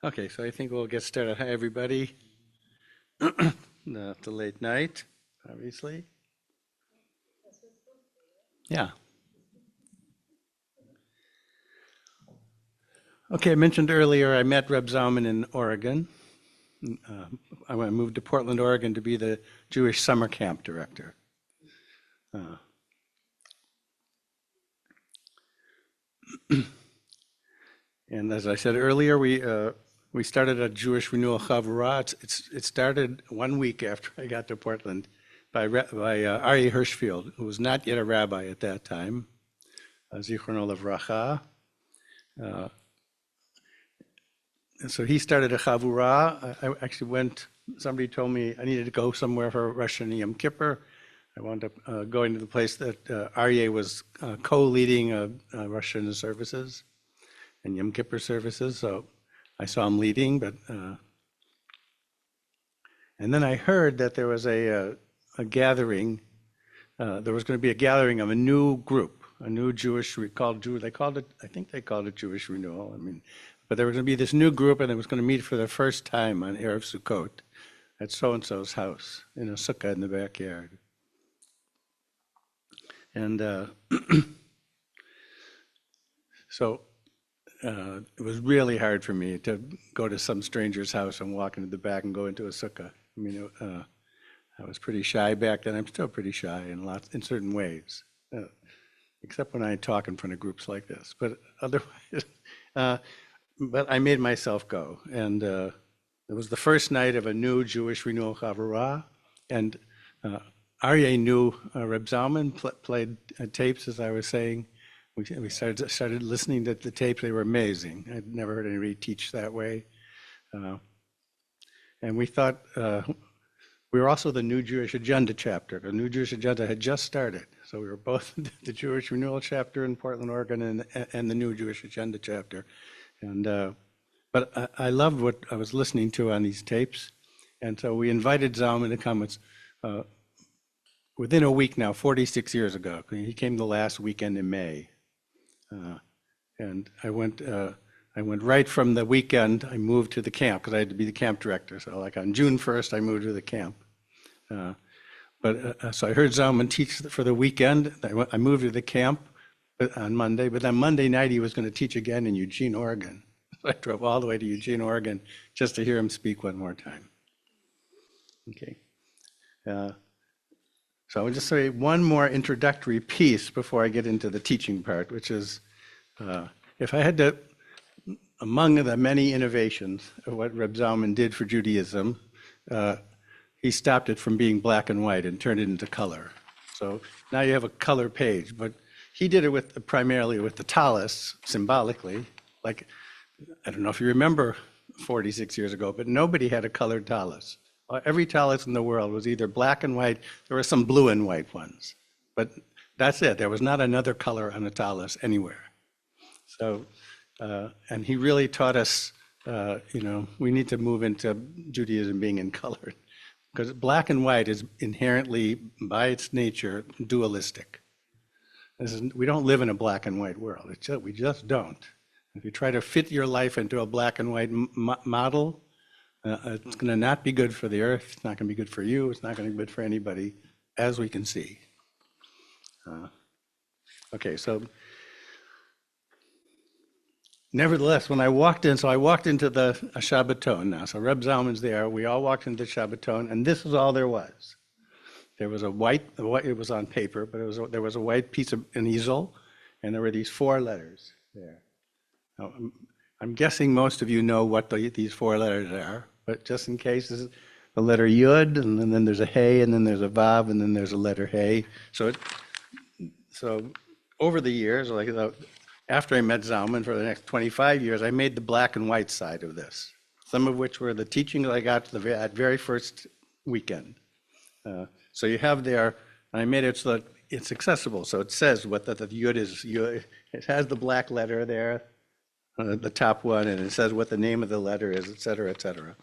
Okay, so I think we'll get started. Hi, everybody. The late night, obviously. Yeah. Okay, I mentioned earlier I met Reb Zalman in Oregon. Uh, I moved to Portland, Oregon to be the Jewish summer camp director. Uh, and as I said earlier, we started a Jewish Renewal Shavuot. It started 1 week after I got to Portland by Aryeh Hirschfield, who was not yet a rabbi at that time, Zichrono Livracha. And so he started a chavurah. I actually somebody told me I needed to go somewhere for Rosh Hashanah Yom Kippur. I wound up going to the place that Aryeh was co-leading Rosh Hashanah services and Yom Kippur services. So I saw him leading, and then I heard that there was a gathering. There was going to be a gathering of a new group, a new Jewish, they called it, I think they called it Jewish Renewal. But there was going to be this new group, and it was going to meet for the first time on Erev Sukkot at so-and-so's house in a sukkah in the backyard. And so it was really hard for me to go to some stranger's house and walk into the back and go into a sukkah. I was pretty shy back then. I'm still pretty shy in certain ways, except when I talk in front of groups like this. But otherwise, but I made myself go, and it was the first night of a new Jewish Renewal Chavurah, and Aryeh knew Reb Zalman, played tapes, as I was saying. We started listening to the tapes. They were amazing. I'd never heard anybody teach that way. And we thought, we were also the New Jewish Agenda chapter. The New Jewish Agenda had just started. So we were both the Jewish Renewal chapter in Portland, Oregon, and the New Jewish Agenda chapter. But I loved what I was listening to on these tapes. And so we invited Zalman to come. It's within a week now, 46 years ago. He came the last weekend in May. And I went right from the weekend. I moved to the camp because I had to be the camp director. So like on June 1st, I moved to the camp. So I heard Zalman teach for the weekend. I moved to the camp on Monday, but then Monday night he was going to teach again in Eugene, Oregon. So I drove all the way to Eugene, Oregon, just to hear him speak one more time. Okay. So I will just say one more introductory piece before I get into the teaching part, which is, if I had to, among the many innovations of what Reb Zalman did for Judaism, he stopped it from being black and white and turned it into color. So now you have a color page, but he did it primarily with the tallis, symbolically. Like, I don't know if you remember 46 years ago, but nobody had a colored tallis. Every tallis in the world was either black and white. There were some blue and white ones, but that's it. There was not another color on a tallis anywhere. So, and he really taught us, we need to move into Judaism being in color, because black and white is inherently, by its nature, dualistic. We don't live in a black and white world. We just don't. If you try to fit your life into a black and white model, it's going to not be good for the earth. It's not going to be good for you. It's not going to be good for anybody, as we can see. Okay, so nevertheless, when I walked into the Shabbaton now. So Reb Zalman's there. We all walked into the Shabbaton, and this is all there was. There was it was on paper, but there was a white piece of an easel, and there were these 4 letters there. Now, I'm guessing most of you know what these 4 letters are, but just in case, this is the letter Yud, and then there's a Hey, and then there's a Vav, and then there's a letter Hey. So over the years, after I met Zalman for the next 25 years, I made the black and white side of this, some of which were the teachings I got that very first weekend. So you have there, and I made it so that it's accessible. So it says what the Yud is. It has the black letter there, the top one, and it says what the name of the letter is, et cetera, et cetera.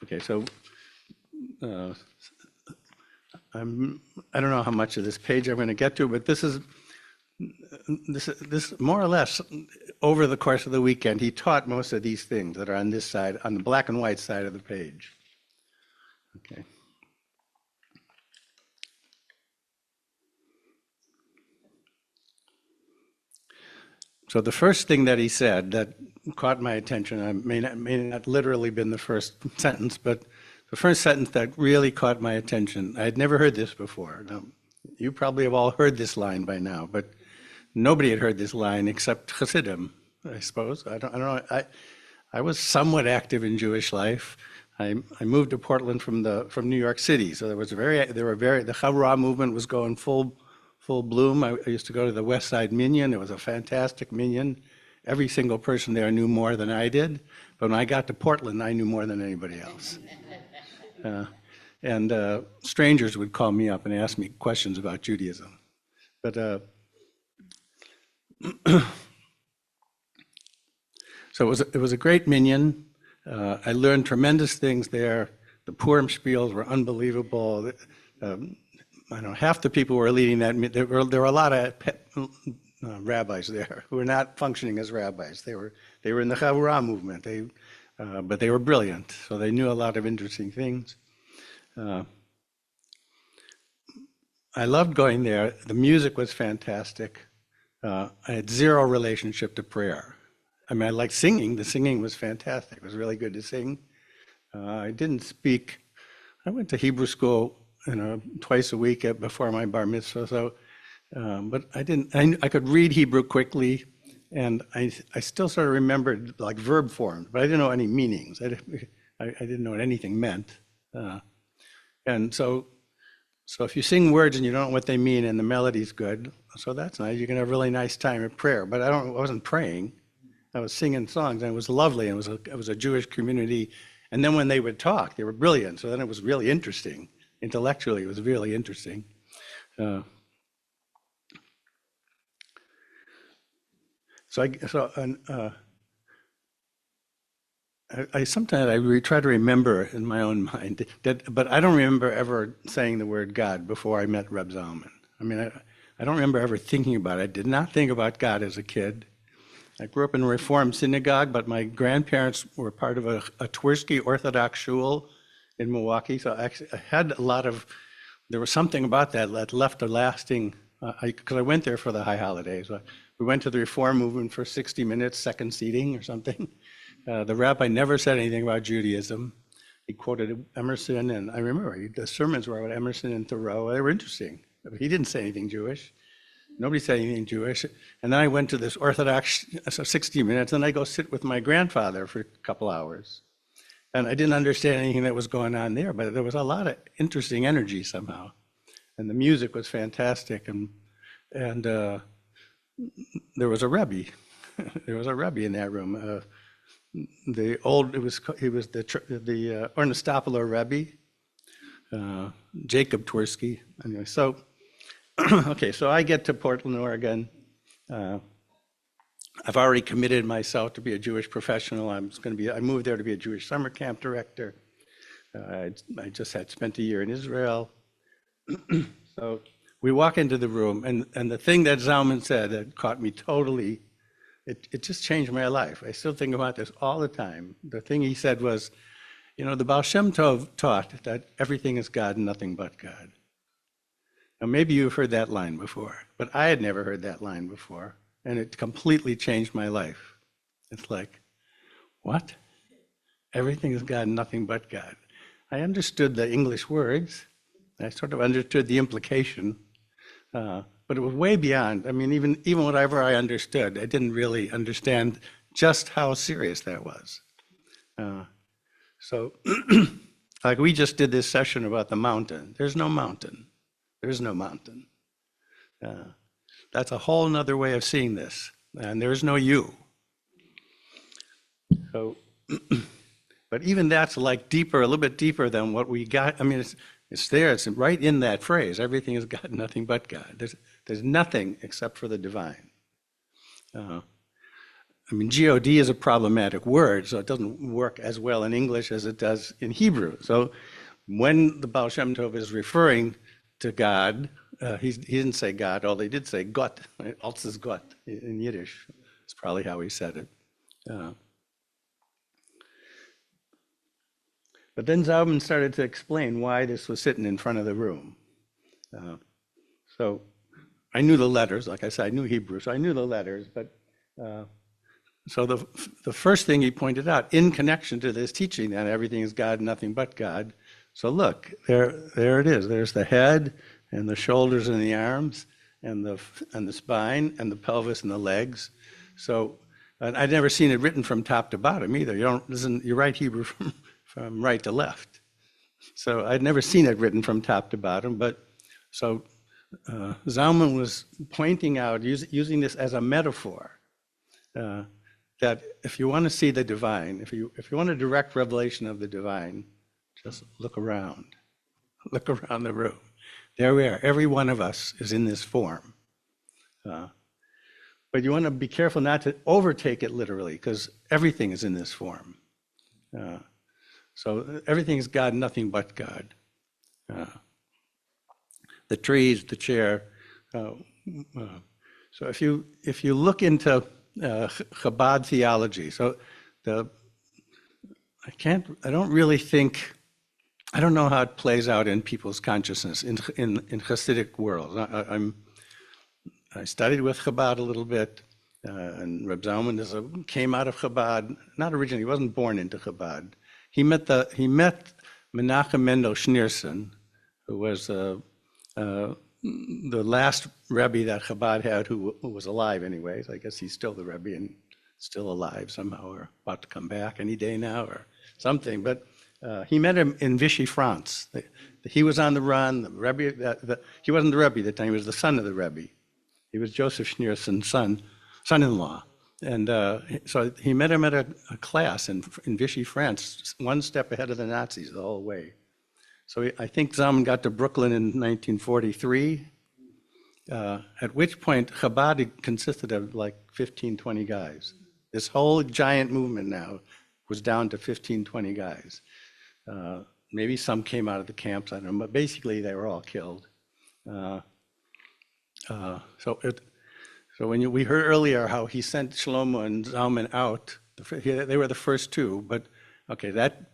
Okay, so I don't know how much of this page I'm going to get to, but this more or less over the course of the weekend, he taught most of these things that are on this side, on the black and white side of the page. Okay. So the first thing that he said that caught my attention, I may not literally been the first sentence, but the first sentence that really caught my attention, I had never heard this before. Now, you probably have all heard this line by now, but nobody had heard this line except Hasidim, I suppose. I don't know. I was somewhat active in Jewish life. I moved to Portland from New York City, so the Shavuot movement was going full bloom. I used to go to the West Side Minyan. It was a fantastic minyan. Every single person there knew more than I did. But when I got to Portland, I knew more than anybody else. And strangers would call me up and ask me questions about Judaism. But so it was a great minyan. I learned tremendous things there. The Purim spiels were unbelievable. I know half the people who were leading that. There were a lot of rabbis there who were not functioning as rabbis. They were in the Shavuot movement. But they were brilliant, so they knew a lot of interesting things. I loved going there. The music was fantastic. I had zero relationship to prayer. I mean, I liked singing. The singing was fantastic. It was really good to sing. I didn't speak. I went to Hebrew school, twice a week before my bar mitzvah. So, but I didn't. I could read Hebrew quickly, and I still sort of remembered like verb forms, but I didn't know any meanings. I didn't know what anything meant. And so if you sing words and you don't know what they mean and the melody's good, so that's nice. You can have a really nice time at prayer. But I wasn't praying. I was singing songs, and it was lovely. And it was a Jewish community. And then when they would talk, they were brilliant. So then it was really interesting. Intellectually, it was really interesting. I sometimes try to remember in my own mind but I don't remember ever saying the word God before I met Reb Zalman. I mean, I don't remember ever thinking about it. I did not think about God as a kid. I grew up in a Reform synagogue, but my grandparents were part of a Twersky Orthodox shul in Milwaukee. So actually, there was something about that left a lasting, because I went there for the high holidays. We went to the Reform movement for 60 minutes, second seating or something. The rabbi never said anything about Judaism. He quoted Emerson, and I remember the sermons were about Emerson and Thoreau. They were interesting. He didn't say anything Jewish. Nobody said anything Jewish. And then I went to this Orthodox 60 minutes, and I go sit with my grandfather for a couple hours. And I didn't understand anything that was going on there, but there was a lot of interesting energy somehow. And the music was fantastic. And there was a Rebbe. There was a Rebbe in that room. He was the Ornistopolo Rebbe, Jacob Twersky. Anyway, so okay, so I get to Portland, Oregon. I've already committed myself to be a Jewish professional. I moved there to be a Jewish summer camp director. I just had spent a year in Israel. So we walk into the room, and the thing that Zalman said that caught me totally, it just changed my life. I still think about this all the time. The thing he said was, the Baal Shem Tov taught that everything is God and nothing but God. Now, maybe you've heard that line before, but I had never heard that line before, and it completely changed my life. It's like, what? Everything is God and nothing but God. I understood the English words. I sort of understood the implication, but it was way beyond. I mean, even whatever I understood, I didn't really understand just how serious that was. So, like we just did this session about the mountain. There's no mountain. There's no mountain. That's a whole nother way of seeing this. And there's no you. So, but even that's like deeper, a little bit deeper than what we got. I mean, it's there. It's right in that phrase. Everything is God, nothing but God. There's nothing except for the divine. I mean, G-O-D is a problematic word, so it doesn't work as well in English as it does in Hebrew. So when the Baal Shem Tov is referring to God, he didn't say God, although he did say Gott, right? Alt is Gott in Yiddish. That's probably how he said it. But then Zalman started to explain why this was sitting in front of the room. So I knew the letters, like I said, I knew Hebrew, so I knew the letters. But so the first thing he pointed out, in connection to this teaching that everything is God, nothing but God. So look, there it is. There's the head and the shoulders and the arms and the spine and the pelvis and the legs. So I'd never seen it written from top to bottom either. You write Hebrew from right to left. So I'd never seen it written from top to bottom. But so Zalman was pointing out, using this as a metaphor, that if you want to see the divine, if you want a direct revelation of the divine, just look around the room. There we are. Every one of us is in this form. But you want to be careful not to overtake it literally, because everything is in this form. So everything is God, nothing but God. The trees, the chair. So if you look into Chabad theology, so I don't know how it plays out in people's consciousness in Hasidic world. I studied with Chabad a little bit, and Reb Zalman came out of Chabad. Not originally, he wasn't born into Chabad. He met Menachem Mendel Schneerson, who was the last Rebbe that Chabad had, who was alive anyways. I guess he's still the Rebbe and still alive somehow, or about to come back any day now or something. But he met him in Vichy, France. He was on the run. The Rebbe, he wasn't the Rebbe at the time. He was the son of the Rebbe. He was Joseph Schneerson's son-in-law. And so he met him at a class in Vichy, France, one step ahead of the Nazis the whole way. So I think Zalman got to Brooklyn in 1943, at which point Chabad consisted of like 15, 20 guys. This whole giant movement now was down to 15, 20 guys. Maybe some came out of the camps, I don't know, but basically they were all killed. So when we heard earlier how he sent Shlomo and Zalman out, they were the first two, but okay, that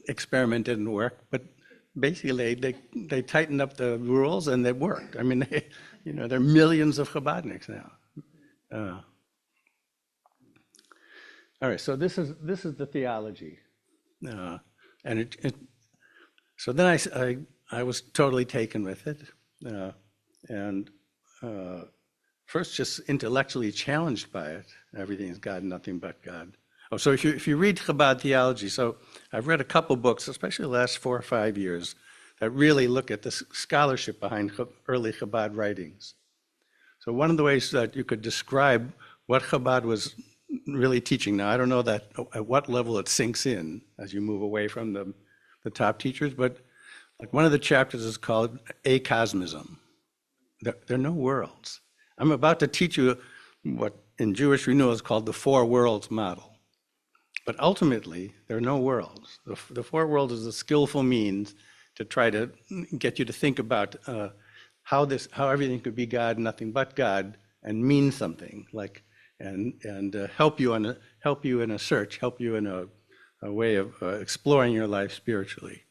experiment didn't work, but basically they tightened up the rules and it worked. I mean, there are millions of Chabadniks now. All right, so this is the theology, and so then I was totally taken with it, and first just intellectually challenged by it. Everything is God, nothing but God. Oh, so if you read Chabad theology, so I've read a couple books, especially the last 4 or 5 years, that really look at the scholarship behind early Chabad writings. So one of the ways that you could describe what Chabad was really teaching, now I don't know that at what level it sinks in as you move away from the top teachers, but like one of the chapters is called acosmism. There are no worlds. I'm about to teach you what in Jewish Renewal is called the four worlds model. But ultimately, there are no worlds. The four worlds is a skillful means to try to get you to think about how everything could be God, nothing but God, and mean something, like and help you in a search, help you in a way of exploring your life spiritually.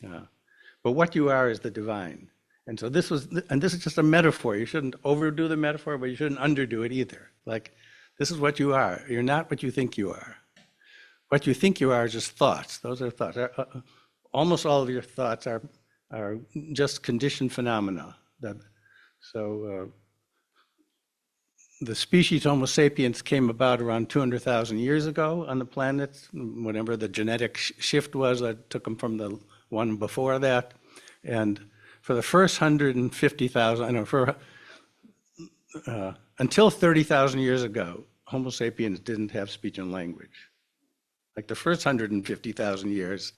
But what you are is the divine. And so this is just a metaphor. You shouldn't overdo the metaphor, but you shouldn't underdo it either. Like, this is what you are. You're not what you think you are. What you think you are is just thoughts. Those are thoughts. Almost all of your thoughts are just conditioned phenomena. The species Homo sapiens came about around 200,000 years ago on the planet, whatever the genetic shift was that took them from the one before that. And for the first 150,000, until 30,000 years ago, Homo sapiens didn't have speech and language. Like the first 150,000 years,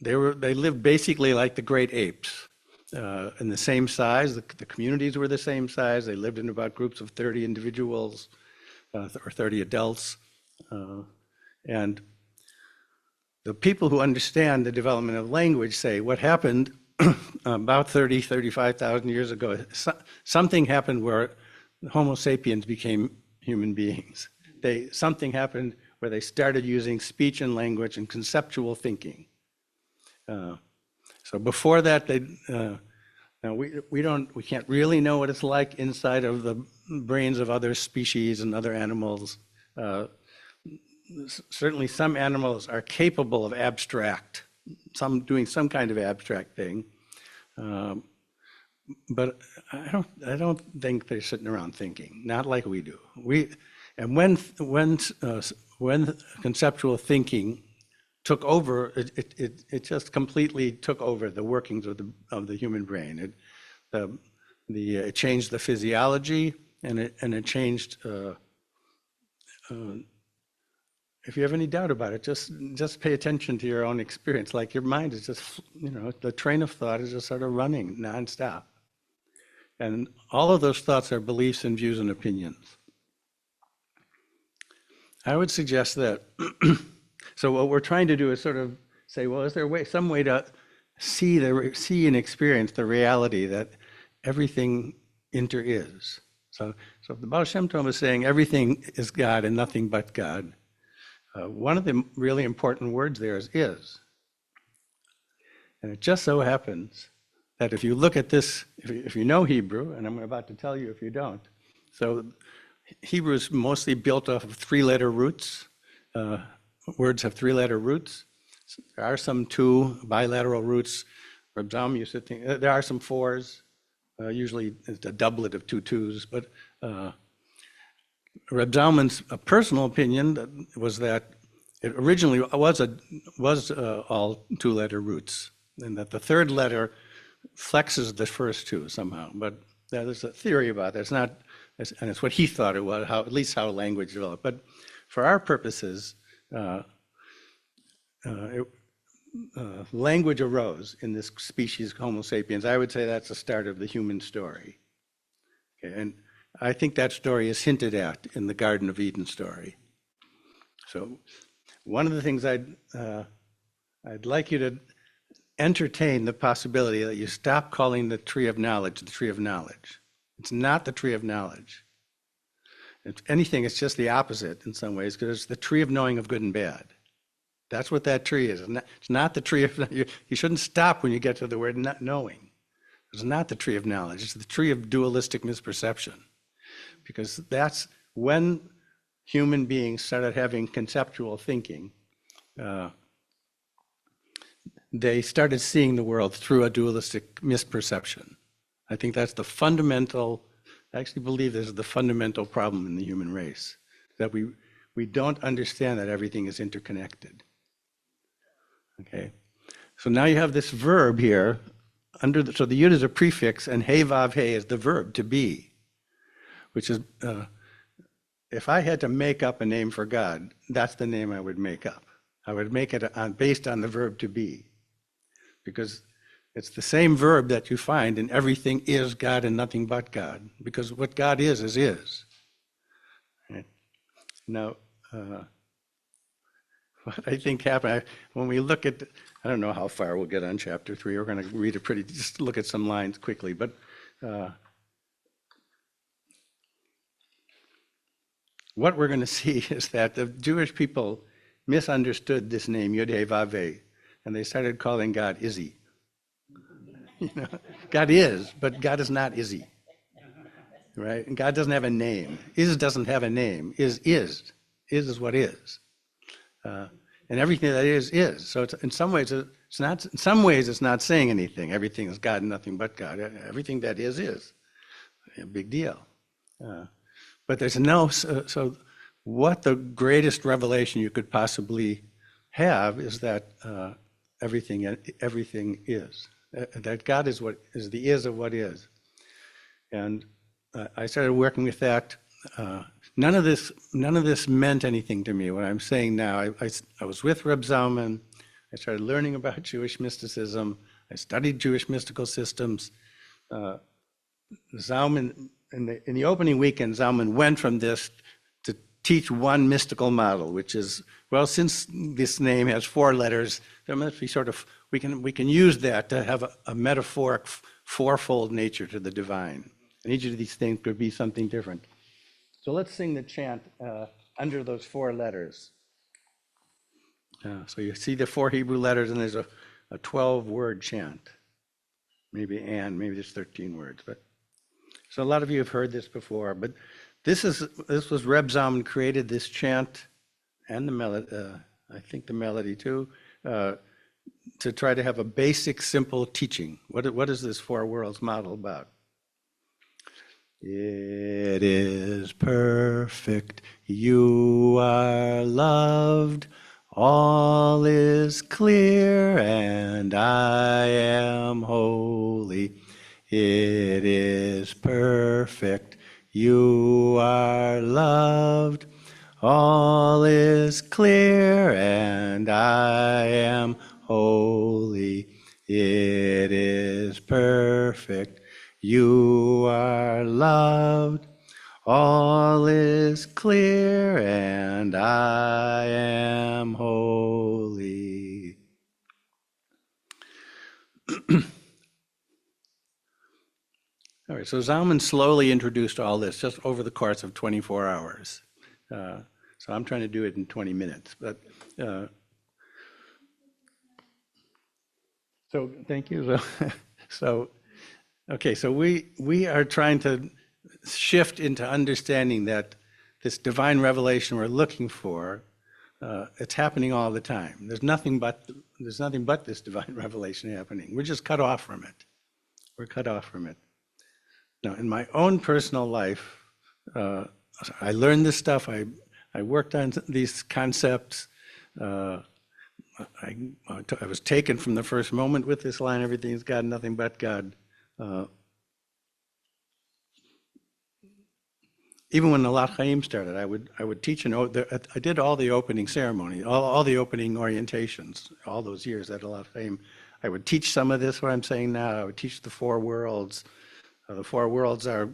they lived basically like the great apes, in the same size. The communities were the same size. They lived in about groups of 30 individuals or 30 adults. And the people who understand the development of language say what happened about 35,000 years ago, something happened where Homo sapiens became human beings. Something happened where they started using speech and language and conceptual thinking. So before that, now we can't really know what it's like inside of the brains of other species and other animals. Certainly some animals are capable of doing some kind of abstract thing. But I don't think they're sitting around thinking, not like we do. And when conceptual thinking took over, it just completely took over the workings of the human brain. It changed the physiology, and it changed. If you have any doubt about it, just pay attention to your own experience. Like your mind is just, the train of thought is just sort of running nonstop. And all of those thoughts are beliefs and views and opinions. I would suggest that, so what we're trying to do is sort of say, well, is there some way to see and experience the reality that everything is? So the Baal Shem Tov is saying everything is God and nothing but God. One of the really important words there is. And it just so happens that if you look at this, if you know Hebrew, and I'm about to tell you if you don't, so Hebrew is mostly built off of three-letter roots. Words have three-letter roots. There are some two bilateral roots. Reb Zalman used to think, there are some fours. Usually it's a doublet of two twos, but Reb Zalman's personal opinion was that it originally was all two-letter roots, and that the third letter flexes the first two somehow. But there's a theory about that. It's not, and it's what he thought it was, at least how language developed. But for our purposes, language arose in this species Homo sapiens. I would say that's the start of the human story. Okay, and I think that story is hinted at in the Garden of Eden story. So one of the things I'd like you to entertain the possibility that you stop calling the tree of knowledge the tree of knowledge. It's not the tree of knowledge. If anything, it's just the opposite in some ways, because it's the tree of knowing of good and bad. That's what that tree is. It's not the tree of, you shouldn't stop when you get to the word not knowing. It's not the tree of knowledge. It's the tree of dualistic misperception. Because that's when human beings started having conceptual thinking, they started seeing the world through a dualistic misperception. I think that's the fundamental, I actually believe this is the fundamental problem in the human race, that we don't understand that everything is interconnected. Okay, so now you have this verb here, so the yud is a prefix and hey vav hey is the verb to be, which is, if I had to make up a name for God, that's the name I would make up. I would make it based on the verb to be, because it's the same verb that you find in everything is God and nothing but God, because what God is. Right? Now, what I think happened, when we look at, I don't know how far we'll get on chapter 3, we're going to read it just look at some lines quickly, but what we're going to see is that the Jewish people misunderstood this name, Yod-Heh-Vav-Heh, and they started calling God Izzy. God is, but God is not Izzy, right? And God doesn't have a name. Is doesn't have a name. Is what is. And everything that is. So it's, in some ways, it's not. In some ways, it's not saying anything. Everything is God and nothing but God. Everything that is a big deal. But there's no. So what the greatest revelation you could possibly have is that everything is. That God is what is the is of what is. And I started working with that. None of this meant anything to me. What I'm saying now, I was with Reb Zalman. I started learning about Jewish mysticism. I studied Jewish mystical systems. Zalman, in the opening weekend, Zalman went from this to teach one mystical model, which is, well, since this name has 4 letters, there must be sort of, we can use that to have a metaphoric fourfold nature to the divine. And each of these things could be something different. So let's sing the chant under those 4 letters. So you see the 4 Hebrew letters, and there's a 12-word chant. Maybe there's 13 words. But so a lot of you have heard this before. But this was Reb Zalman created this chant and the melody. I think the melody too, to try to have a basic, simple teaching. What is this 4 worlds model about? It is perfect, you are loved, all is clear, and I am holy. It is perfect, you are loved, all is clear, and I am holy. It is perfect, you are loved, all is clear, and I am holy. All right, so Zalman slowly introduced all this just over the course of 24 hours. So I'm trying to do it in 20 minutes. But so thank you. Okay, so we are trying to shift into understanding that this divine revelation we're looking for, it's happening all the time. There's nothing but this divine revelation happening. We're just cut off from it. We're cut off from it. Now, in my own personal life, I learned this stuff. I worked on these concepts. I was taken from the first moment with this line, everything is God, nothing but God. Even when the Lat Chaim started, I would teach, I did all the opening ceremony, all the opening orientations, all those years at Lat Chaim. I would teach some of this, what I'm saying now. I would teach the 4 worlds. The 4 worlds are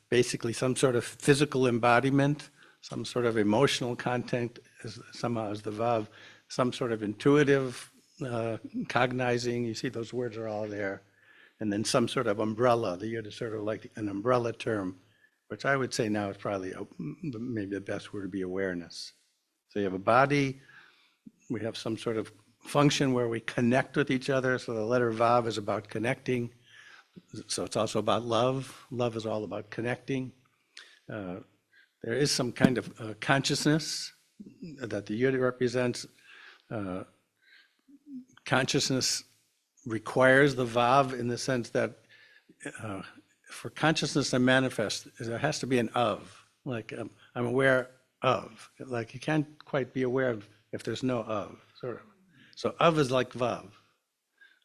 basically some sort of physical embodiment, some sort of emotional content, somehow is the Vav, some sort of intuitive cognizing. You see those words are all there. And then some sort of umbrella, the Yud is sort of like an umbrella term, which I would say now is probably maybe the best word would be awareness. So you have a body, we have some sort of function where we connect with each other. So the letter Vav is about connecting. So it's also about love. Love is all about connecting. There is some kind of consciousness that the Yud represents. Consciousness requires the Vav in the sense that for consciousness to manifest, there has to be an of, like I'm aware of. Like you can't quite be aware of if there's no of, sort of. So of is like Vav.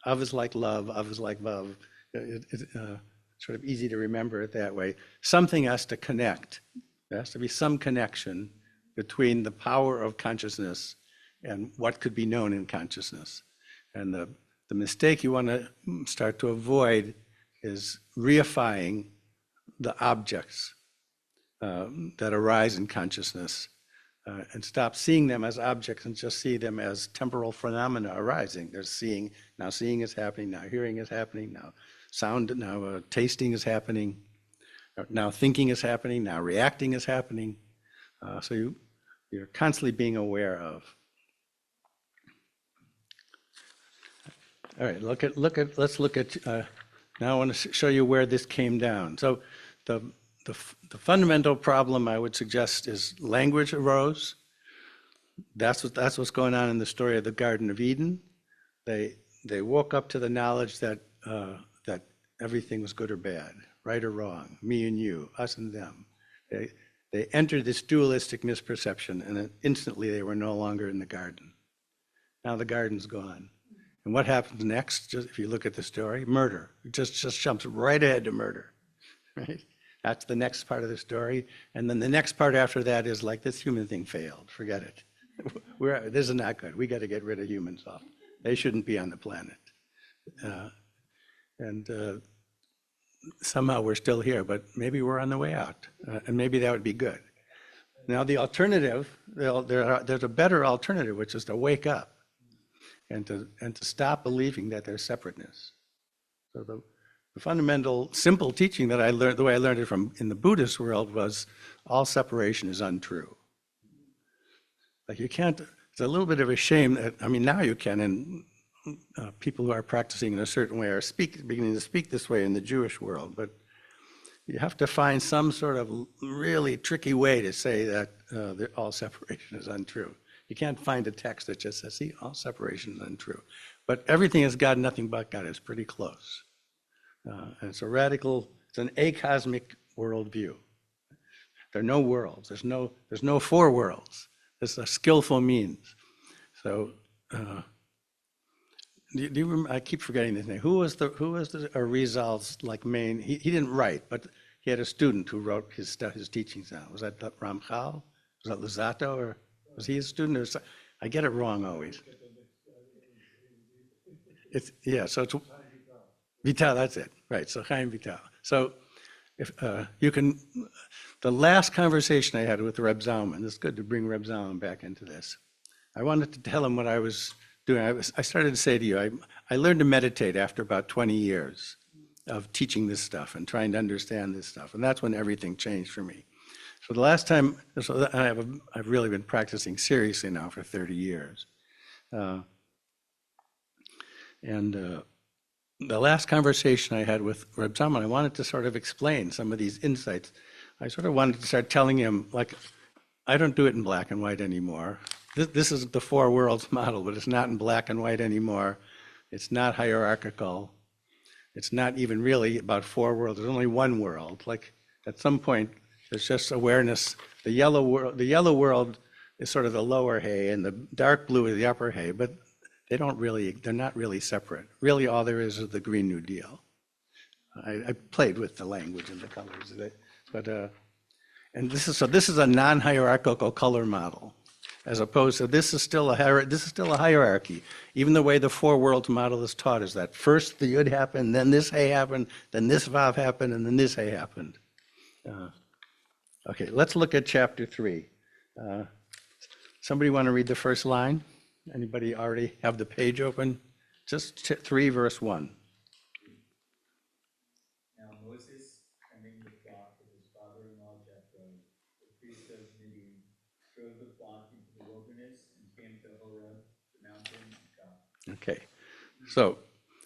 Of is like love, of is like Vav. It's sort of easy to remember it that way. Something has to connect. There has to be some connection between the power of consciousness and what could be known in consciousness. And the mistake you want to start to avoid is reifying the objects that arise in consciousness and stop seeing them as objects and just see them as temporal phenomena arising. There's seeing, now seeing is happening, now hearing is happening, now sound, now tasting is happening, now thinking is happening, now reacting is happening. So you're constantly being aware of. All right, let's look at, now I want to show you where this came down. So the fundamental problem I would suggest is language arose. That's what's going on in the story of the Garden of Eden. They woke up to the knowledge that that everything was good or bad, right or wrong, me and you, us and them. They entered this dualistic misperception, and instantly they were no longer in the garden. Now the garden's gone. And what happens next, just if you look at the story? Murder. It just jumps right ahead to murder, right? That's the next part of the story. And then the next part after that is like, this human thing failed, forget it. This is not good, we got to get rid of humans off. They shouldn't be on the planet. Somehow we're still here, but maybe we're on the way out. And maybe that would be good. Now the alternative, there's a better alternative, which is to wake up. And to stop believing that there's separateness. So The fundamental, simple teaching that I learned, the way I learned it from in the Buddhist world, was all separation is untrue. Like you can't, it's a little bit of a shame that, I mean, now you can, and people who are practicing in a certain way are beginning to speak this way in the Jewish world, but you have to find some sort of really tricky way to say that all separation is untrue. You can't find a text that just says, see, all separation is untrue. But everything is God, nothing but God. It's pretty close. And it's a radical, it's an acosmic worldview. There are no worlds. There's no four worlds. It's a skillful means. So, do you remember, I keep forgetting his name. Who was the Rizal's like main? He didn't write, but he had a student who wrote his teachings down. Was that Ramchal? Was that Luzzatto, or was he a student? Or I get it wrong always. So it's Vital. That's it, right? So Chaim Vital. So if you can, the last conversation I had with Reb Zalman. It's good to bring Reb Zalman back into this. I wanted to tell him what I was doing. I started to say to you, I learned to meditate after about 20 years of teaching this stuff and trying to understand this stuff. And that's when everything changed for me. So the last time, I've really been practicing seriously now for 30 years. The last conversation I had with Reb Zalman, I wanted to sort of explain some of these insights. I sort of wanted to start telling him, like, I don't do it in black and white anymore. This is the four worlds model, but it's not in black and white anymore. It's not hierarchical. It's not even really about four worlds. There's only one world. Like at some point, there's just awareness. The yellow world is sort of the lower hay, and the dark blue is the upper hay. But they're not really separate. Really, all there is the Green New Deal. I played with the language and the colors of it, but and this is a non-hierarchical color model. As opposed to this is still a hierarchy. Even the way the four worlds model is taught is that first the yud happened, then this hay happened, then this vav happened, and then this hay happened. Okay, let's look at chapter 3. Somebody want to read the first line? Anybody already have the page open? Just 3 verse 1. Now Moses, tending the flock with his father-in-law Jethro, the priest of Midian, drove the flock into the wilderness and came to Horeb, the mountain of God. Okay, so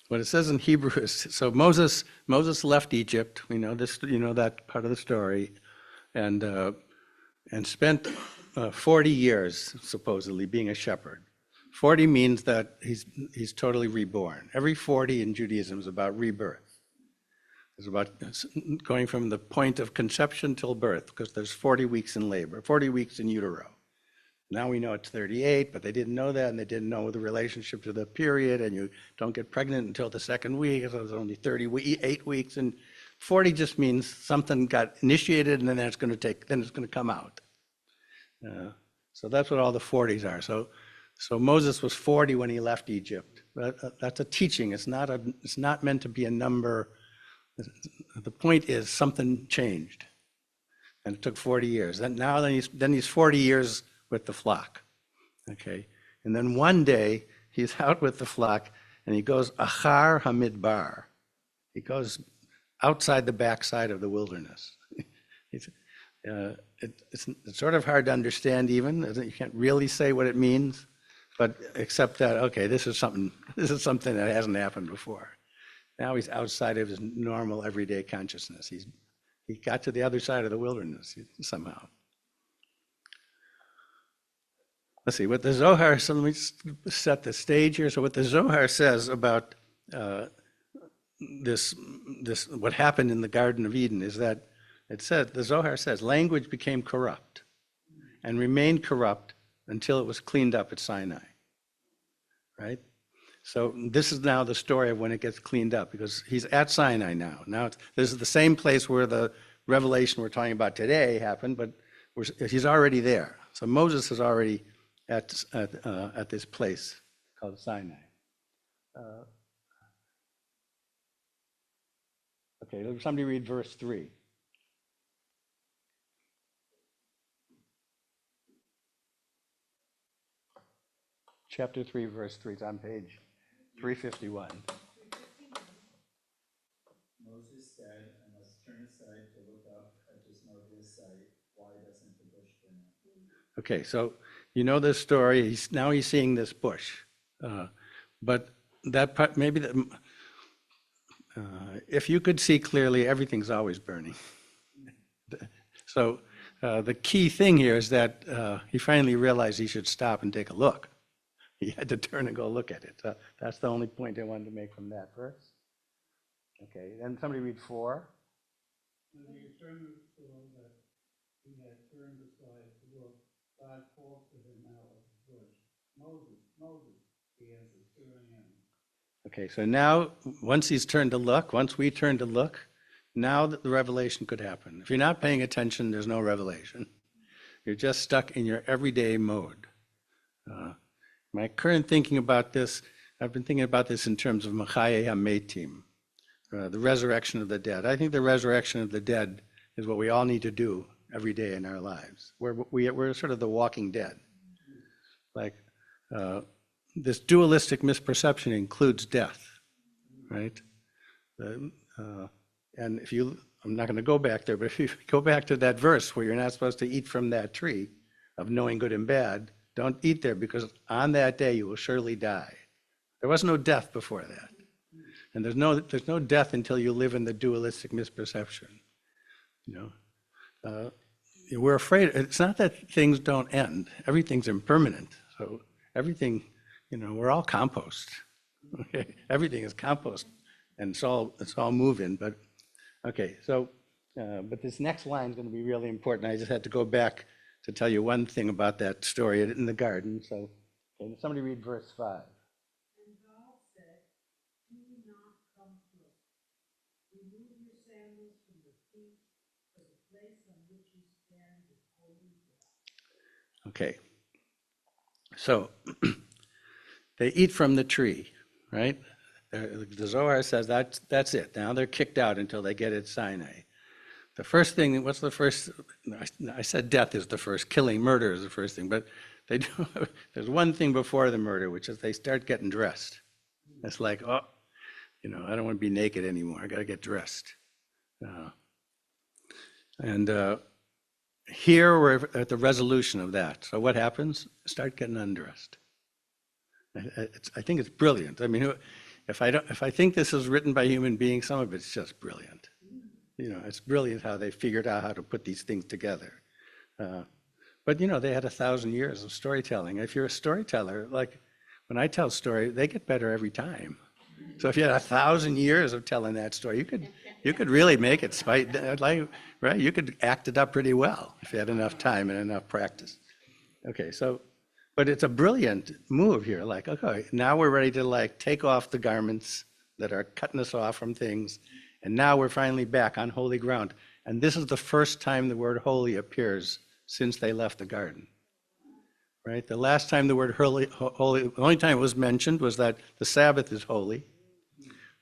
what it says in Hebrew is, so Moses left Egypt. We know this, that part of the story, and spent 40 years supposedly being a shepherd. 40 means that he's totally reborn. Every 40 in Judaism is about rebirth. It's about going from the point of conception till birth, because there's 40 weeks in labor, 40 weeks in utero. Now we know it's 38, but they didn't know that, and they didn't know the relationship to the period, and you don't get pregnant until the second week, so there's only 38 weeks, and 40 just means something got initiated, and then it's going to come out. So that's what all the 40s are. So Moses was 40 when he left Egypt. That's a teaching. It's not meant to be a number. The point is something changed, and it took 40 years. Then he's 40 years with the flock, okay? And then one day he's out with the flock, and he goes achar hamidbar. He goes outside the backside of the wilderness. It's sort of hard to understand even. You can't really say what it means, but except that, okay, this is something that hasn't happened before. Now he's outside of his normal everyday consciousness. He got to the other side of the wilderness somehow. Let's see, what the Zohar, so let me set the stage here. So what the Zohar says about this what happened in the Garden of Eden is that the Zohar says language became corrupt and remained corrupt until it was cleaned up at Sinai, right? So this is now the story of when it gets cleaned up, because he's at Sinai now. Now this is the same place where the revelation we're talking about today happened, but he's already there. So Moses is already at this place called Sinai. Okay, let somebody read verse 3. Chapter 3, verse 3. It's on page 351. doesn't the bush burn up? Okay, so you know this story. Now he's seeing this bush, but that part, maybe if you could see clearly, everything's always burning. So the key thing here is that he finally realized he should stop and take a look. He had to turn and go look at it. That's the only point I wanted to make from that verse. Okay, then somebody read 4. When the eternal saw that he had turned aside to look, God called to him out of the bush, Moses, Moses, he answered, here I am. Okay, so now once he's turned to look, once we turn to look, now that the revelation could happen. If you're not paying attention, there's no revelation. You're just stuck in your everyday mode. My current thinking about this, I've been thinking about this in terms of Machaya HaMetim, the resurrection of the dead. I think the resurrection of the dead is what we all need to do every day in our lives. We're sort of the walking dead. Like this dualistic misperception includes death, right? And if you, I'm not going to go back there, but if you go back to that verse where you're not supposed to eat from that tree of knowing good and bad, don't eat there because on that day you will surely die. There was no death before that. And there's no death until you live in the dualistic misperception. You know, we're afraid, it's not that things don't end. Everything's impermanent. So everything, we're all compost. Okay, everything is compost and it's all moving, but okay, so, but this next line is going to be really important. I just had to go back to tell you one thing about that story in the garden. So, okay, somebody read verse 5. And God said, do not come close. Remove your sandals from your feet, for the place on which you stand is holy ground. Okay, so they eat from the tree, right? The Zohar says that's it. Now they're kicked out until they get at Sinai. The first thing, what's the first? I said death is the first, killing, murder is the first thing, but they do. There's one thing before the murder, which is they start getting dressed. It's like, I don't want to be naked anymore. I got to get dressed. Here we're at the resolution of that. So what happens? Start getting undressed. I think it's brilliant. I mean, if I think this is written by human beings, some of it's just brilliant. It's brilliant how they figured out how to put these things together. But they had 1,000 years of storytelling. If you're a storyteller, like when I tell story, they get better every time. So if you had 1,000 years of telling that story, you could really make it right? You could act it up pretty well if you had enough time and enough practice. Okay, so, but it's a brilliant move here. Like, okay, now we're ready to take off the garments that are cutting us off from things. And now we're finally back on holy ground. And this is the first time the word holy appears since they left the garden. Right? The last time the word holy, the only time it was mentioned was that the Sabbath is holy.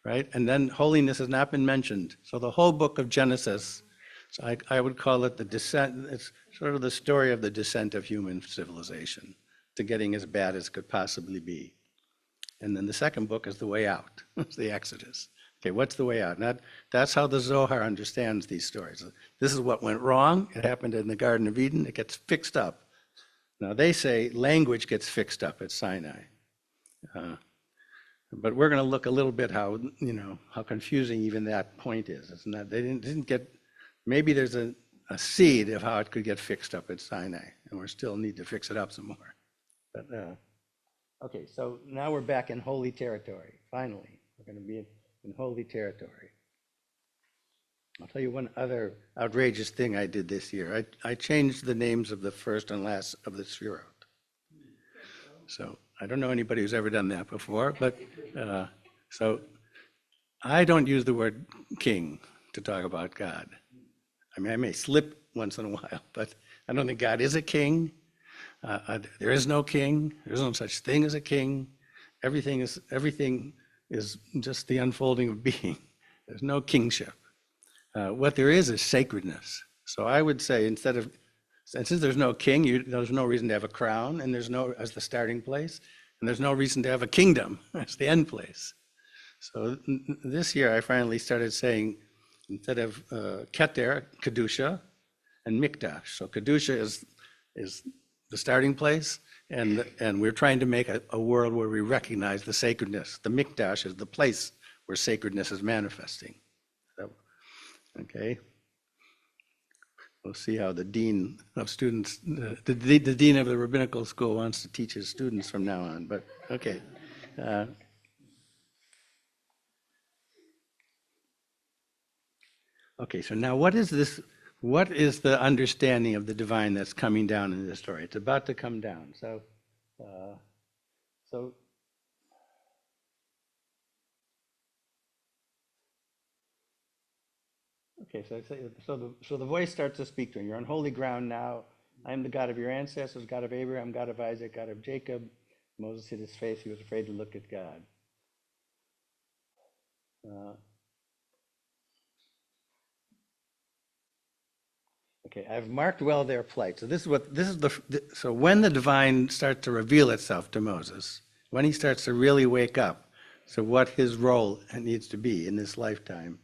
Right? And then holiness has not been mentioned. So the whole book of Genesis, so I would call it the descent, it's sort of the story of the descent of human civilization to getting as bad as could possibly be. And then the second book is the way out. It's the Exodus. Okay, what's the way out? That's how the Zohar understands these stories. This is what went wrong. It happened in the Garden of Eden. It gets fixed up. Now they say language gets fixed up at Sinai. But we're going to look a little bit how confusing even that point is. It's not, they didn't get, maybe there's a seed of how it could get fixed up at Sinai, and we still need to fix it up some more. But okay, so now we're back in holy territory. Finally, we're going to be in holy territory. I'll tell you one other outrageous thing I did this year. I changed the names of the first and last of the Shavuot. So I don't know anybody who's ever done that before, but so I don't use the word king to talk about God. I mean, I may slip once in a while, but I don't think God is a king. There is no king. There's no such thing as a king. Everything is just the unfolding of being. There's no kingship. What there is sacredness. So I would say since there's no king, there's no reason to have a crown, and there's no as the starting place, and there's no reason to have a kingdom as the end place. So this year I finally started saying, instead of keter, kedusha, and mikdash. So kedusha is the starting place, and we're trying to make a world where we recognize the sacredness. The mikdash is the place where sacredness is manifesting. So, okay. We'll see how the dean of students, the dean of the rabbinical school wants to teach his students from now on, but okay. Okay, so now what is this? What is the understanding of the divine that's coming down in this story? It's about to come down. So okay, so the voice starts to speak to him. You're on holy ground now. I am the God of your ancestors, God of Abraham, God of Isaac, God of Jacob. Moses hid his face. He was afraid to look at God. Okay, I've marked well their plight. So so when the divine starts to reveal itself to Moses, when he starts to really wake up to what his role needs to be in this lifetime,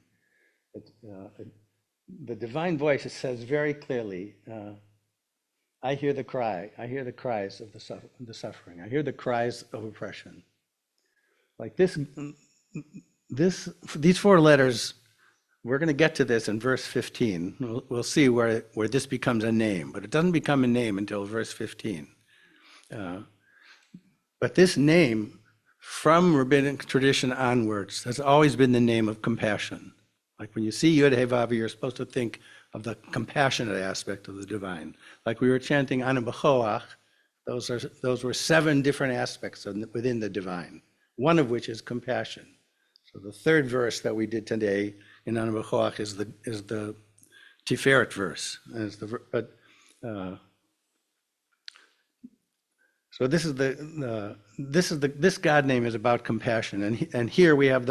the divine voice says very clearly, I hear the cry. I hear the cries of the suffering. I hear the cries of oppression. Like these four letters. We're going to get to this in verse 15. We'll see where this becomes a name, but it doesn't become a name until verse 15. But this name, from rabbinic tradition onwards, has always been the name of compassion. Like when you see Yud He Vav, you're supposed to think of the compassionate aspect of the divine. Like we were chanting Anu B'choach, those were 7 different aspects within the divine, one of which is compassion. So the third verse that we did today in Anu B'choach is the Tiferet verse. So this God name is about compassion, and here we have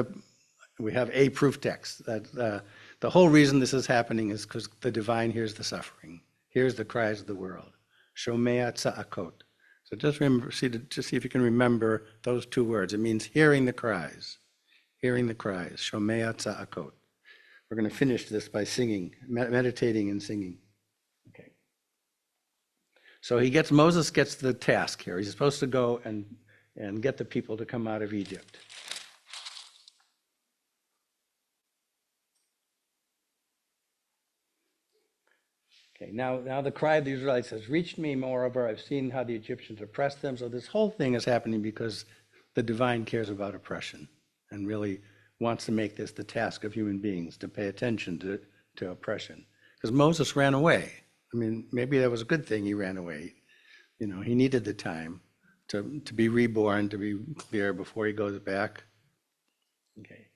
a proof text that the whole reason this is happening is because the divine hears the suffering, hears the cries of the world. Shomea tza'akot. So just see if you can remember those 2 words. It means hearing the cries. Hearing the cries. Shomea tza'akot. We're going to finish this by singing, meditating and singing. Okay. So Moses gets the task here. He's supposed to go and get the people to come out of Egypt. Okay, now the cry of the Israelites has reached me. Moreover, I've seen how the Egyptians oppressed them. So this whole thing is happening because the divine cares about oppression and really wants to make this the task of human beings to pay attention to oppression. Because Moses ran away. I mean, maybe that was a good thing he ran away. You know, he needed the time to be reborn, to be clear before he goes back. Okay.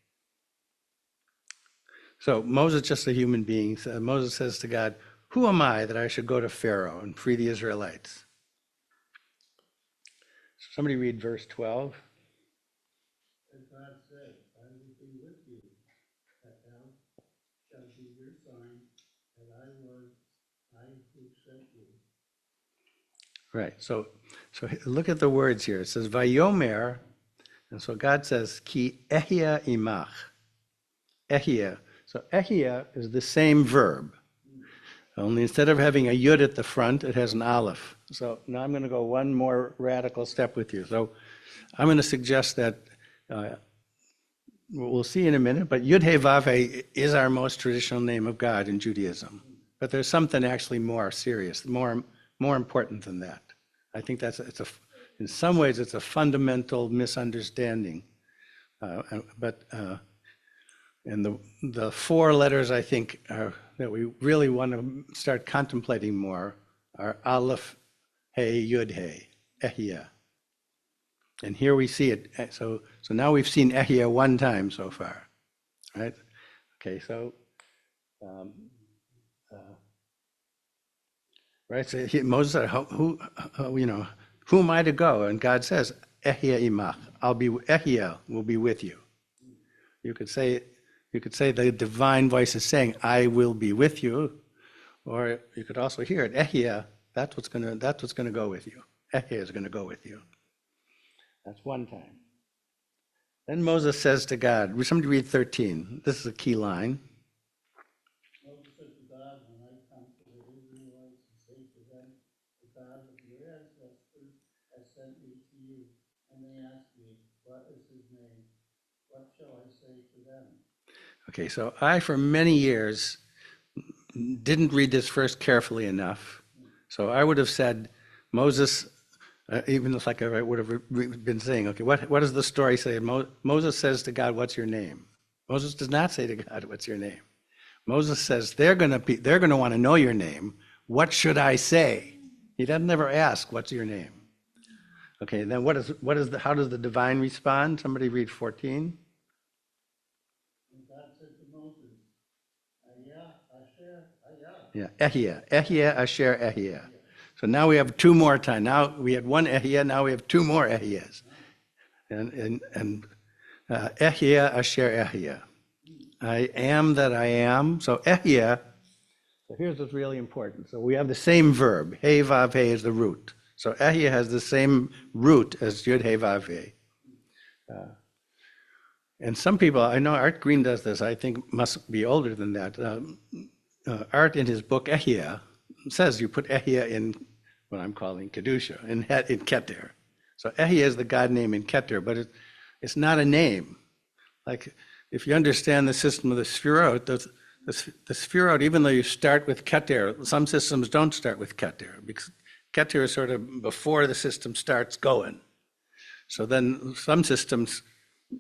So Moses, just a human being, Moses says to God, who am I that I should go to Pharaoh and free the Israelites? So somebody read verse 12. And God said, I will be with you, that thou shalt be your sign, that I who sent you. Right. So look at the words here. It says Vayomer, and so God says Ki ehia imach. Ehia. So ehia is the same verb, only instead of having a yud at the front, it has an aleph. So now I'm going to go one more radical step with you. So I'm going to suggest that we'll see in a minute, but Yud He Vav He is our most traditional name of God in Judaism. But there's something actually more serious, more important than that. I think in some ways it's a fundamental misunderstanding. And the 4 letters I think that we really want to start contemplating more are Aleph, He, Yud, He, Ehia. And here we see it. So now we've seen Ehia 1 time so far, right? Okay, so right. So Moses said, "Who am I to go?" And God says, "Ehia imach. Ehia will be with you." You could say the divine voice is saying, "I will be with you," or you could also hear it, "Ehia." That's what's gonna go with you. Ehia is going to go with you. That's 1 time. Then Moses says to God, somebody read 13. This is a key line. Moses said to God, when I come to the has sent me to you. And they asked me, what is his name? What shall I say to them? Okay, so I, for many years, didn't read this verse carefully enough. So I would have said, Moses, even if like I would have been saying, okay, what does the story say? Moses says to God, what's your name? Moses does not say to God, what's your name? Moses says, they're going to want to know your name. What should I say? He doesn't ever ask, what's your name? Okay, then how does the divine respond? Somebody read 14. And God said to Moses, Ayah, Asher, Ayah. Yeah, Ehia, Asher, Ehia. So now we have two more times. Now we had one Ehia, now we have two more Ehias. And Ehia, Asher, Ehia. I am that I am. So Ehia, so here's what's really important. So we have the same verb. Hey, Vav, Hey is the root. So Ehia has the same root as Yud, Hey, Vav, Hey. And some people, I know Art Green does this, I think must be older than that. Art in his book Ehia says you put Ehia in what I'm calling Kedusha, in Keter. So Ehia is the god name in Keter, but it's not a name. Like if you understand the system of the Sefirot, the Sefirot, even though you start with Keter, some systems don't start with Keter, because Keter is sort of before the system starts going. So then some systems,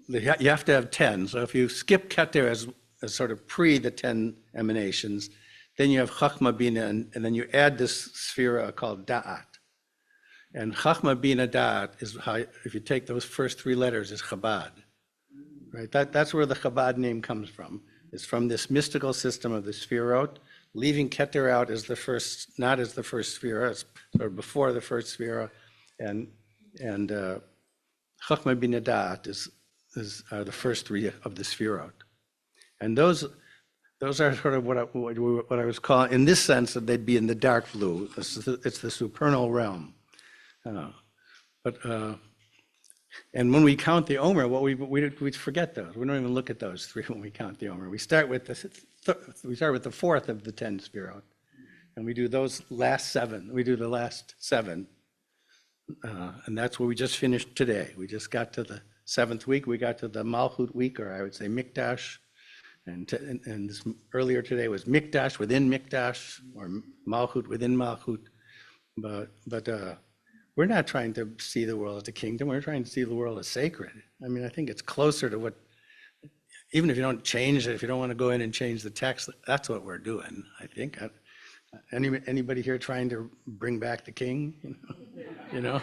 you have to have 10. So if you skip Keter as sort of pre the 10 emanations, then you have Chachma Bina, and then you add this Sefira called Da'at. And Chachma Bina Da'at is how, if you take those first three letters, is Chabad. Right? That's where the Chabad name comes from. It's from this mystical system of the Sefirot, leaving Keter out as the first, not as the first Sefira, it's sort of before the first Sefira, and Chachma Bina Da'at are the first three of the Sefirot. And those are sort of what I was calling, in this sense, that they'd be in the dark blue. It's the supernal realm. And when we count the Omer, we forget those. We don't even look at those three when we count the Omer. We start with the fourth of the 10 Sefirot, and we do those last seven. We do the last seven, and that's where we just finished today. We just got to the seventh week. We got to the Malchut week, or I would say Mikdash. And this earlier today was Mikdash within Mikdash, or Malchut within Malchut. But we're not trying to see the world as a kingdom. We're trying to see the world as sacred. I mean, I think it's closer to what, even if you don't change it, if you don't want to go in and change the text, that's what we're doing, I think. Anybody here trying to bring back the king? You know?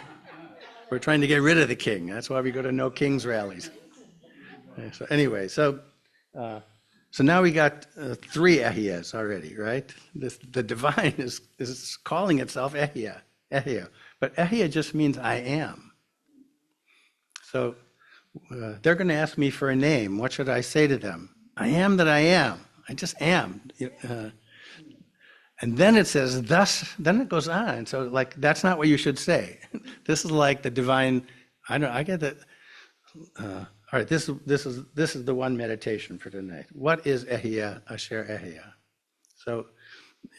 We're trying to get rid of the king. That's why we go to no kings rallies. So anyway, so now we got three Ehiyas already, right? The divine is calling itself Ehiyah. But Ehiyah just means I am. So they're going to ask me for a name. What should I say to them? I am that I am. I just am. And then it says, then it goes on. So like, that's not what you should say. This is like the divine, I get that. All right, this is the one meditation for tonight. What is Ehiyah Asher Ehiyah? So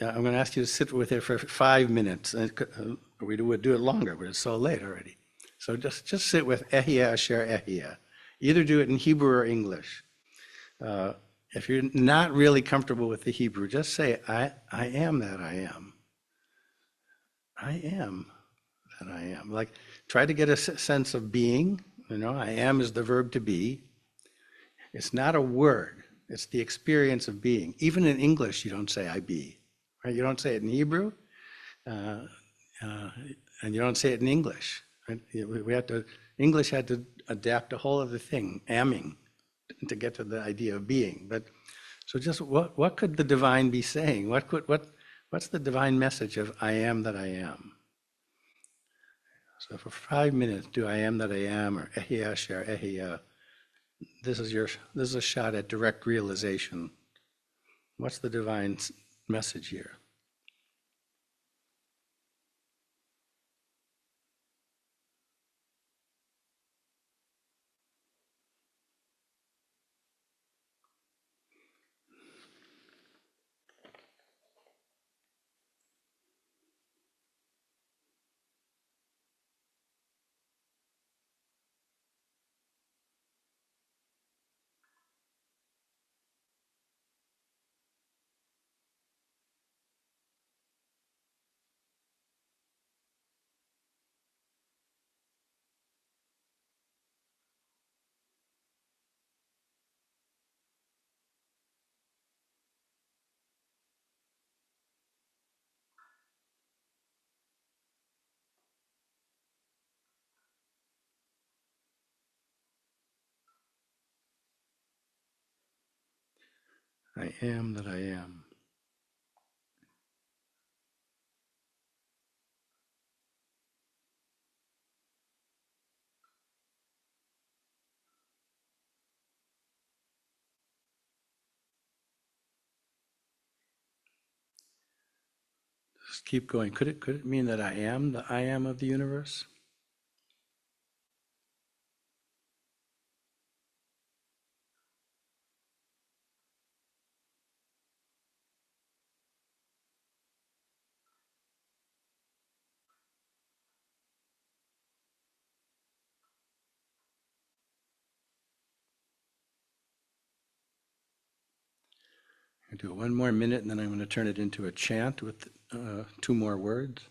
I'm going to ask you to sit with it for 5 minutes. We would do it longer, but it's so late already. So just sit with Ehiyah Asher Ehiyah. Either do it in Hebrew or English. If you're not really comfortable with the Hebrew, just say, I am that I am. I am that I am. Like, try to get a sense of being. I am is the verb to be. It's not a word. It's the experience of being. Even in English, you don't say I be. Right? You don't say it in Hebrew, and you don't say it in English. Right? English had to adapt a whole other thing, amming, to get to the idea of being. But so just what could the divine be saying? What's the divine message of I am that I am? So for 5 minutes, do I am that I am, or Ehiyah Asher Ehiyah. This is a shot at direct realization. What's the divine message here? I am that I am. Just keep going. Could it mean that I am the I am of the universe? I'll do it one more minute and then I'm going to turn it into a chant with 2 more words.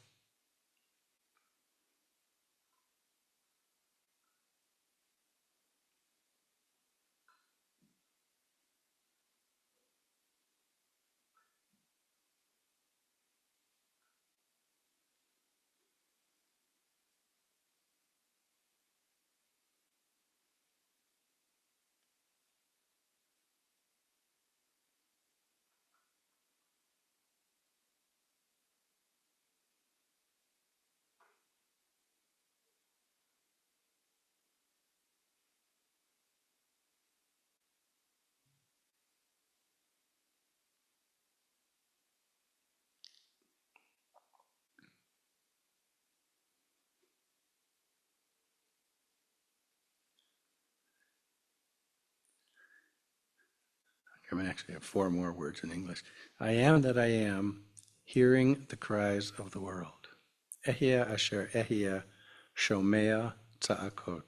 I'm going to actually have 4 more words in English. I am that I am, hearing the cries of the world. Ehia asher ehia, shomea tza'akot.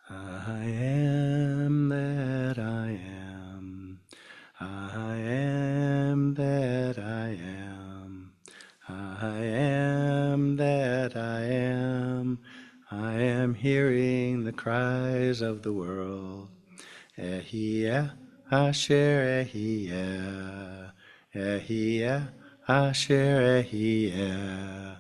I am that I am. I am that I am. I am that I am. I am hearing the cries of the world. Ehia asher ehia. Ehia asher ehia.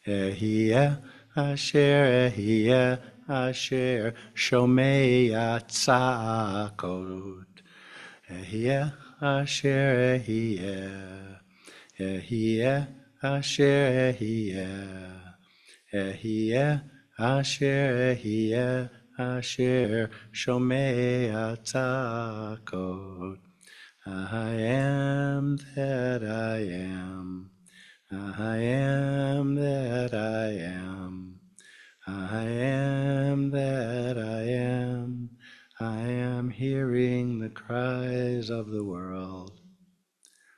Ehia asher ehia. Asher shomea tza'akot. Ehia asher ehia. Ehia asher ehia. Ehia asher ehia. Asher shomea tza'akot. I am that I am. I am that I am. I am that I am. I am hearing the cries of the world.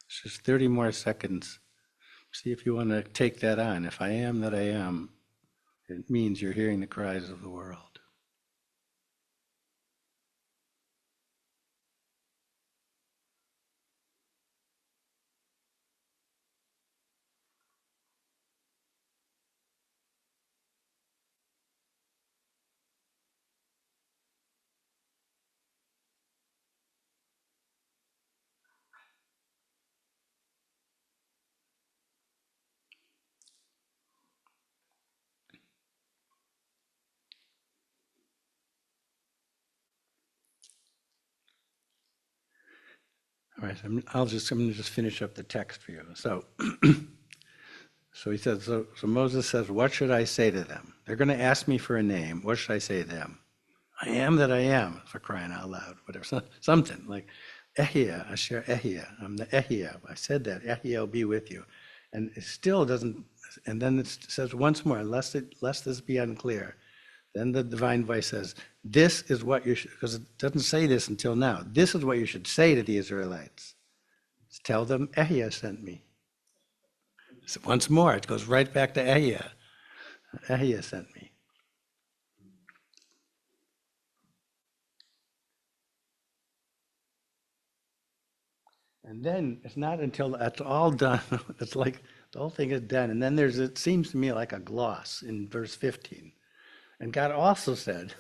It's just 30 more seconds. See if you want to take that on. If I am that I am, it means you're hearing the cries of the world. All right, I'm going to just finish up the text for you. So he says, so Moses says, what should I say to them? They're going to ask me for a name. What should I say to them? I am that I am, for crying out loud, whatever, something like Ehia, Asher Ehia. I'm the Ehia. I said that. Ehia will be with you. And it still doesn't, and then it says once more, lest this be unclear. Then the divine voice says, this is what you should, because it doesn't say this until now. This is what you should say to the Israelites. Tell them Ehia sent me. So once more, it goes right back to Ehia. Ehia sent me. And then it's not until that's all done, it's like the whole thing is done. And then it seems to me like a gloss in verse 15. And God also said,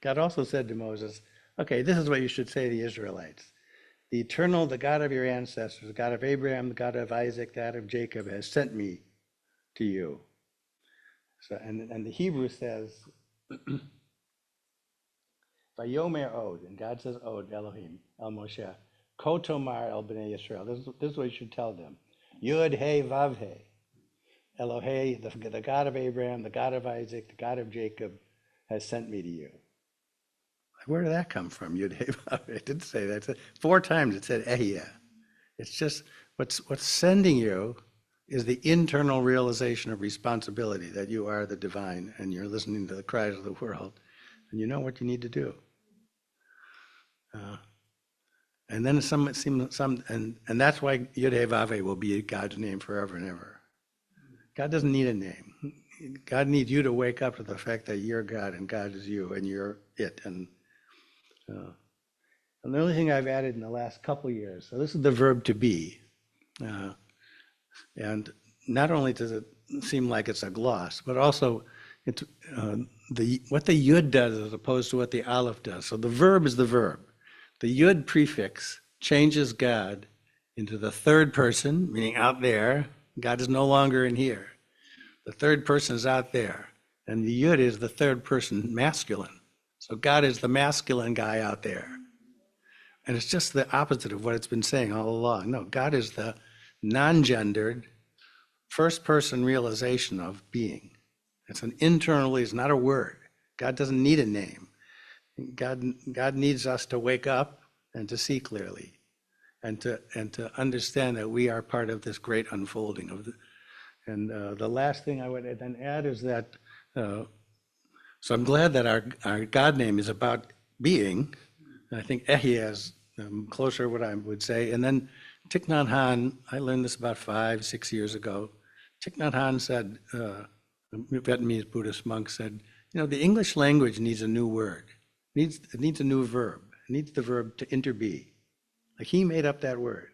God also said to Moses, okay, this is what you should say to the Israelites. The eternal, the God of your ancestors, the God of Abraham, the God of Isaac, the God of Jacob has sent me to you. So, and the Hebrew says, Vayomer Od, and God says Od, Elohim, El Moshe. Kotomar El Bnei Yisrael. This is what you should tell them. Yud He Vav He. Elohe, the God of Abraham, the God of Isaac, the God of Jacob, has sent me to you. Where did that come from? Yud He Vav He. It didn't say that. It said, 4 times it said Ehiyah. It's just what's sending you is the internal realization of responsibility that you are the divine and you're listening to the cries of the world and you know what you need to do. And then and that's why Yud-Heh-Vav-Heh will be God's name forever and ever. God doesn't need a name. God needs you to wake up to the fact that you're God and God is you and you're it. And the only thing I've added in the last couple of years, so this is the verb to be. And not only does it seem like it's a gloss, but also it's what the yud does as opposed to what the aleph does. So the verb is the verb. The yud prefix changes God into the third person, meaning out there. God is no longer in here. The third person is out there. And the yud is the third person masculine. So God is the masculine guy out there. And it's just the opposite of what it's been saying all along. No, God is the non-gendered, first-person realization of being. It's an internally, it's not a word. God doesn't need a name. God needs us to wake up and to see clearly, and to understand that we are part of this great unfolding of the last thing I would then add is that. So I'm glad that our God name is about being. I think Ehiyah is closer to what I would say. And then Thich Nhat Hanh, I learned this about 5-6 years ago. Thich Nhat Hanh said, a Vietnamese Buddhist monk said, the English language needs a new word. It needs a new verb. It needs the verb to interbe. Like he made up that word.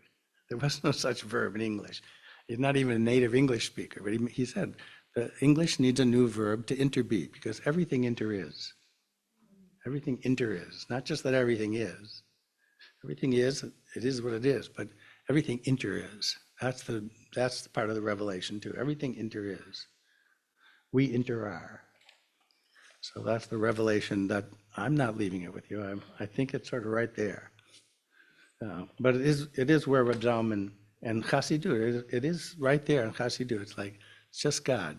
There was no such verb in English. He's not even a native English speaker, but he said, the English needs a new verb to interbe because everything inter-is. Everything inter-is, not just that everything is. Everything is, it is what it is, but everything inter-is. That's the part of the revelation too. Everything inter-is. We inter-are. So that's the revelation that I'm not leaving it with you. I think it's sort of right there. But it is where Reb Zalman and Chassidut, it is right there in Chassidut. It's like, it's just God.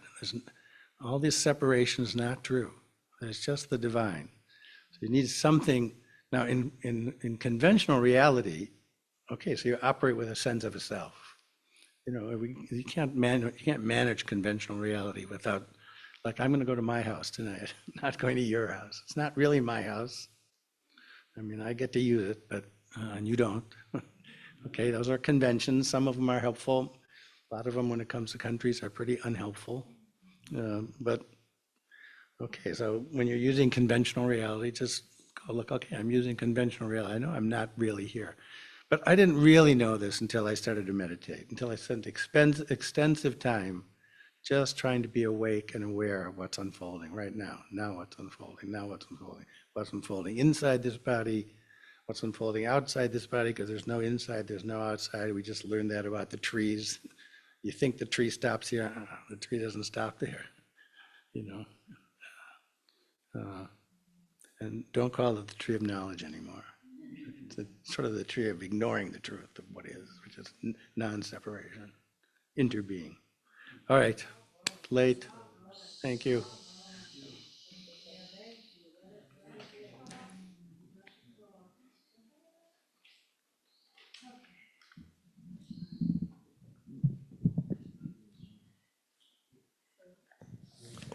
All this separation is not true. It's just the divine. So you need something. Now, in conventional reality, okay, so you operate with a sense of a self. You can't manage conventional reality without, like, I'm going to go to my house tonight, not going to your house. It's not really my house. I mean, I get to use it, but and you don't. Okay, those are conventions. Some of them are helpful. A lot of them, when it comes to countries, are pretty unhelpful. But okay, so when you're using conventional reality, just go look, okay, I'm using conventional reality. I know I'm not really here. But I didn't really know this until I started to meditate, until I spent extensive time just trying to be awake and aware of what's unfolding right now. Now what's unfolding, now what's unfolding, what's unfolding inside this body, what's unfolding outside this body, because there's no inside, there's no outside. We just learned that about the trees. You think the tree stops here, the tree doesn't stop there, and don't call it the tree of knowledge anymore. It's sort of the tree of ignoring the truth of what is, which is non-separation, interbeing. All right, late. Thank you.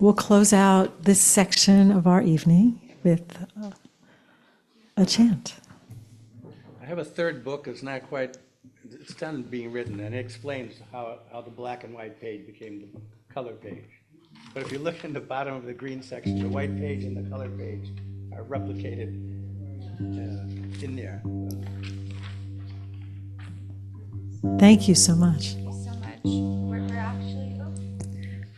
We'll close out this section of our evening with a chant. I have a third book. It's done being written, and it explains how the black and white page became the color page. But if you look in the bottom of the green section, the white page and the color page are replicated in there. Thank you so much.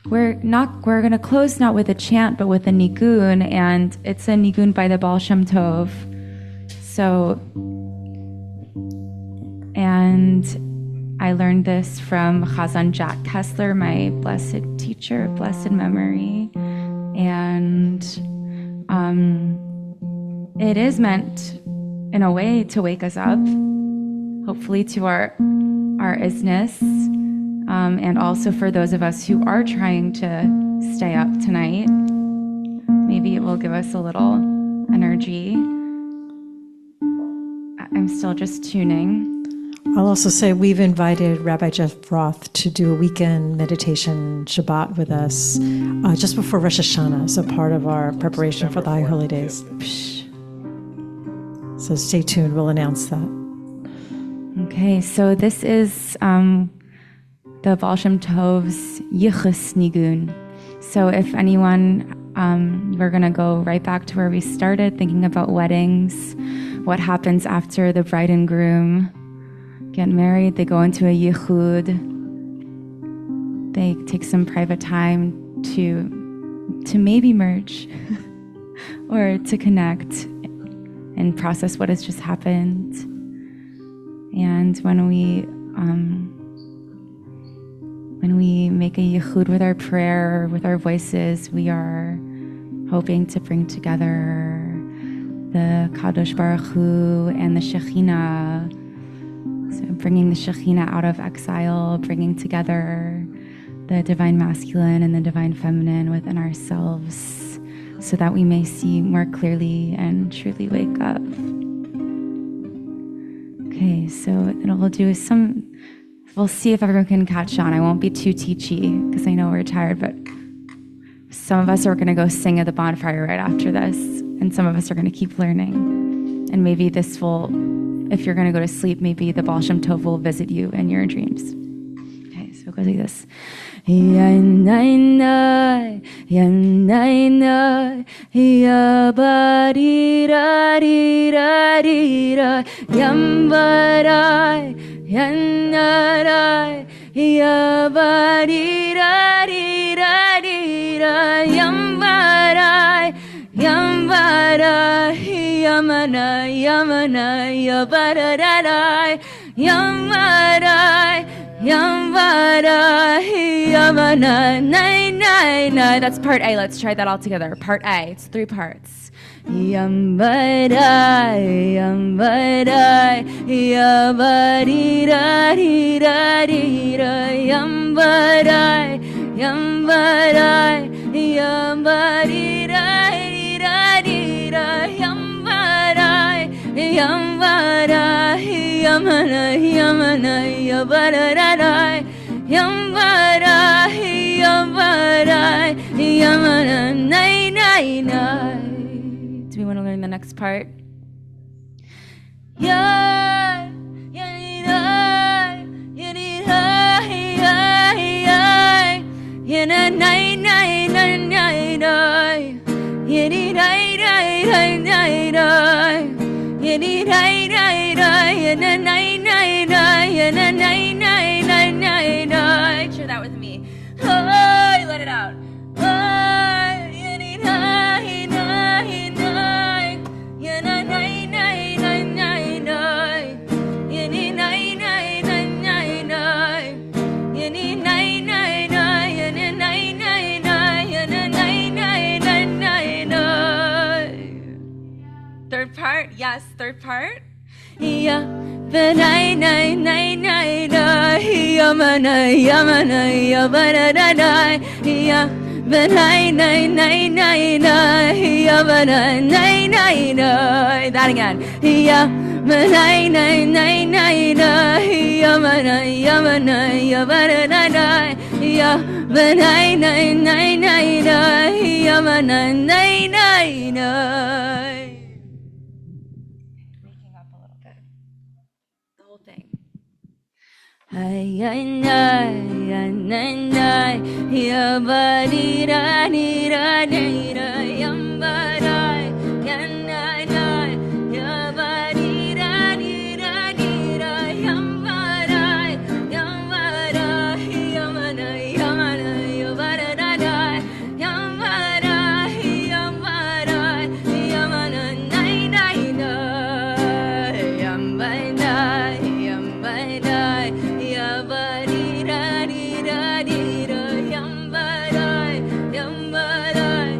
We're going to close not with a chant, but with a nigun, and it's a nigun by the Baal Shem Tov. So, and I learned this from Chazan Jack Kessler, my blessed teacher of blessed memory, and it is meant in a way to wake us up, hopefully to our isness, and also for those of us who are trying to stay up tonight. Maybe it will give us a little energy. I'm still just tuning. I'll also say we've invited Rabbi Jeff Roth to do a weekend meditation Shabbat with us just before Rosh Hashanah, so part of our preparation for the High Holy Days. So stay tuned, we'll announce that. Okay, so this is the Baal Shem Tov's Yichus Nigun. So if anyone, we're going to go right back to where we started, thinking about weddings, what happens after the bride and groom get married. They go into a yichud. They take some private time to maybe merge or to connect and process what has just happened. And when we make a yichud with our prayer, with our voices, we are hoping to bring together the Kadosh Baruch Hu and the Shekhinah. So bringing the Shekhinah out of exile, bringing together the divine masculine and the divine feminine within ourselves so that we may see more clearly and truly wake up. Okay, so what we'll do is we'll see if everyone can catch on. I won't be too teachy because I know we're tired, but some of us are going to go sing at the bonfire right after this, and some of us are going to keep learning. And maybe this will, if you're going to go to sleep, maybe the Baal Shem Tov will visit you in your dreams. Okay, so it goes like this. Yanai, yanai, yabarirarira, yambarai, yanarai, yabarirarira, yambarai, yambarai, yamanai, yamanai, yabararai, yambarai, yambarai, yamana, nai, nai, nai. That's part A. Let's try that all together. Part A. It's 3 parts. Yambarai, yambarai, yabarirarira, yambarai, yambarai, yambarirarira, yambarai, yambarai, yamana, yamana, yabararai, yambarai, yambarai, yamana, nai, nai, nai. Do we want to learn the next part? Ya, yanidai, yanidai, yana, nai, nai, nai, nai, nai, yanidai, nai, nai, nai, nai, yanidai, nai, nai, yana, nai, nai, nai, yana, nai, nai, nai, nai, nai. Share that with me. Oh, let it out. Oh, yanidai, nai, nai, yana, nai, nai, nai, nai, nai, yani, nai, nai, nai, nai, nai, yani, nai, nai, nai, yana, nai, nai, nai, yana, nai, nai, nai, nai, nai. Third part, yes, third part. Yeah, but nai, nai, nai, nai, nai, yamana, yamana, yabarada, yeah. But nai, nai, nai, nai, nai, yamana, nai, nai, nai. That again. Yeah, but nai, nai, nai, nai, nai, yamana, yamana, yabarada, yeah. But nai, nai, nai, nai, nai, yamana, nai, nai, nai. Waking up a little bit. The whole thing. Ay, ay, ay, ay, ay, ay, yabarira, nira, nira, yambarai, yanai, nai, yabarira, nira, nira, yambarai, yambarai, yamanai, yamanai, yabaradai, yambarai, yambarai, yamanai, nai, nai, nai, yambai, nai, yambai, nai, yabarira, nira, nira, yambarai, yambarai,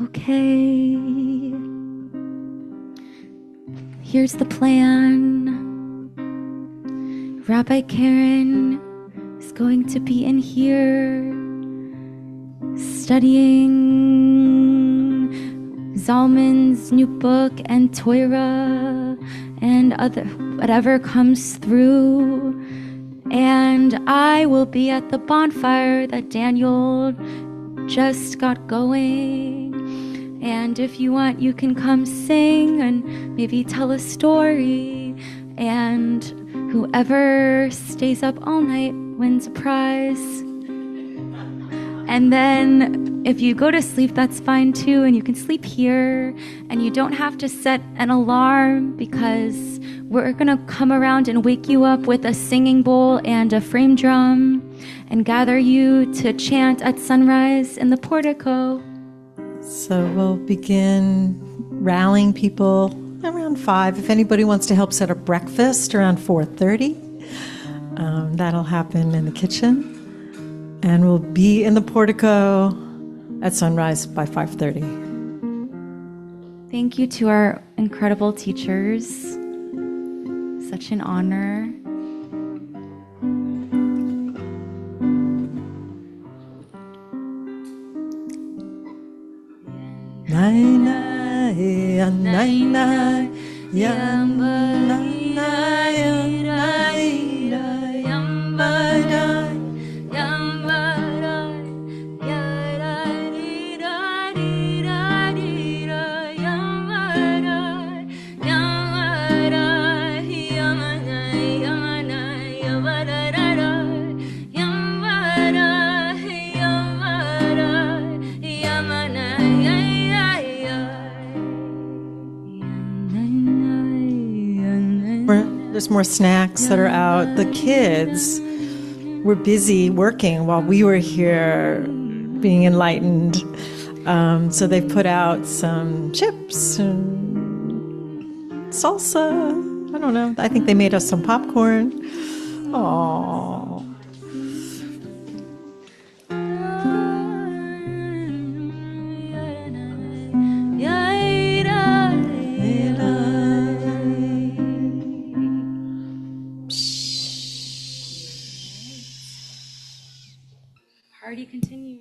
Okay. Here's the plan. Rabbi Karen is going to be in here studying Zalman's new book and Torah and other whatever comes through. And I will be at the bonfire that Daniel just got going. And if you want, you can come sing and maybe tell a story. And whoever stays up all night wins a prize. And then if you go to sleep, that's fine too. And you can sleep here. And you don't have to set an alarm because we're going to come around and wake you up with a singing bowl and a frame drum and gather you to chant at sunrise in the portico. So we'll begin rallying people around 5. If anybody wants to help set up breakfast around 4:30, that'll happen in the kitchen. And we'll be in the portico at sunrise by 5:30. Thank you to our incredible teachers. Such an honor. There's more snacks that are out. The kids were busy working while we were here being enlightened. So they put out some chips and salsa. I don't know. I think they made us some popcorn. Aww. Party continues.